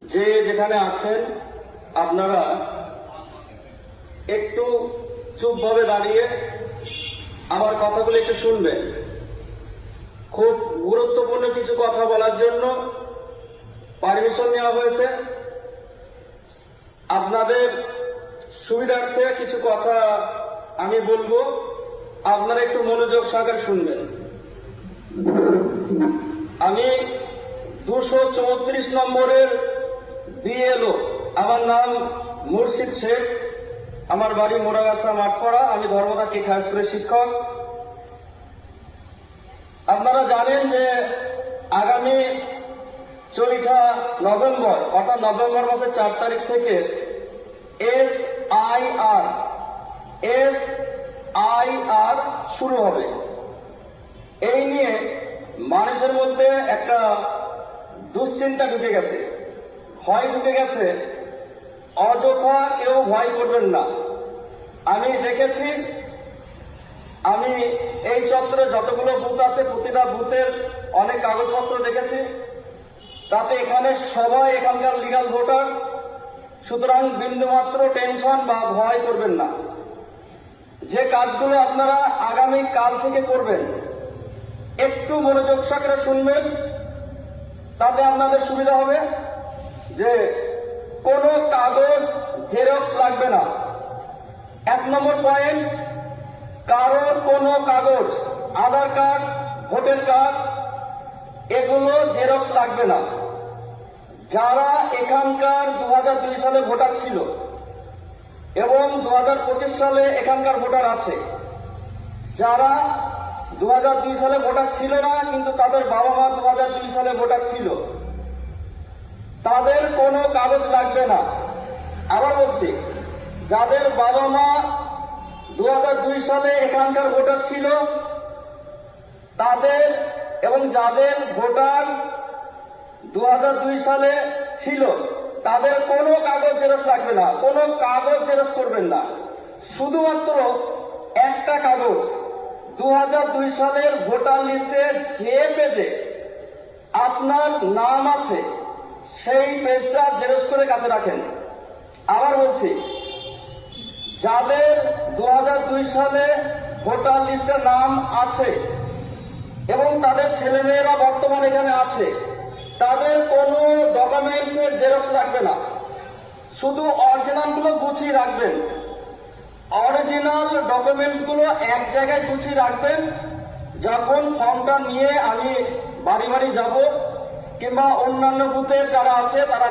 যে যেখানে আছেন আপনারা একটু চুপভাবে দাঁড়িয়ে আমার কথাগুলো একটু শুনবেন। খুব গুরুত্বপূর্ণ কিছু কথা বলার জন্য পারমিশন নেওয়া হয়েছে। আপনাদের সুবিধার্থে কিছু কথা আমি বলবো, আপনারা একটু মনোযোগ সহকারে শুনবেন। আমি 234 নম্বরের বিএলও, আমার নাম মুর্শিদ শেখ, আমার বাড়ি মোড়াগাছা মাঠপাড়া, আমি ধর্মদা কেক হাই স্কুলের শিক্ষক। আপনারা জানেন যে আগামী 4 নভেম্বর অর্থাৎ নভেম্বর মাসের 4 তারিখ থেকে SIR শুরু হবে। এই নিয়ে মানুষের মধ্যে একটা দুশ্চিন্তা ঢুকে গেছে, ভয় ঢুকে গেছে। অযথা কেউ ভয় করবেন না। আমি দেখেছি, আমি এই চত্বরে যতগুলো বুথ আছে প্রতিটা বুথের অনেক কাগজপত্র দেখেছি, তাতে এখানে সবাই এখানকার লিগাল ভোটার। সুতরাং বিন্দুমাত্র টেনশন বা ভয় করবেন না। যে কাজগুলো আপনারা আগামী কাল থেকে করবেন একটু মনোযোগ সহকারে শুনবেন, তাতে আপনাদের সুবিধা হবে। যে কোনো কাগজ জেরক্স লাগবে না। 1 নম্বর পয়েন্ট, কারোর কোনো কাগজ, আধার কার্ড, ভোটার কার্ড, এগুলো জেরক্স লাগবে না। যারা এখানকার 2002 সালে ভোটার ছিল এবং 2025 সালে এখানকার ভোটার আছে, যারা 2002 সালে ভোটার ছিল না কিন্তু তাদের বাবা মা 2002 সালে ভোটার ছিল, তাদের কোনো কাগজ লাগবে না। আবার বলছি, যাদের বাবা মা 2002 সালে এখানকার ভোটার ছিল তাদের, এবং যাদের ভোটার 2002 সালে ছিল তাদের কোনো কাগজ জেরক্স লাগবে না। কোনো কাগজ জেরক্স করবেন না। শুধুমাত্র একটা কাগজ, 2002 সালের ভোটার লিস্টের যে পেজে আপনার নাম আছে সেই পেজটা জেরক্স করে কাছে রাখেন। আবার বলছি, যাদের 2002 সালে ভোটার লিস্টে নাম আছে এবং তাদের ছেলেমেয়েরা বর্তমানে এখানে আছে, তাদের কোনো ডকুমেন্টসের জেরক্স লাগবে না। শুধু অরিজিনালগুলো গুছিয়ে রাখবেন। অরিজিনাল ডকুমেন্টসগুলো এক জায়গায় গুছিয়ে রাখবেন। যখন ফর্মটা নিয়ে আমি বাড়ি বাড়ি যাব কিংবা অন্যান্য বুথের যারা আছে তারা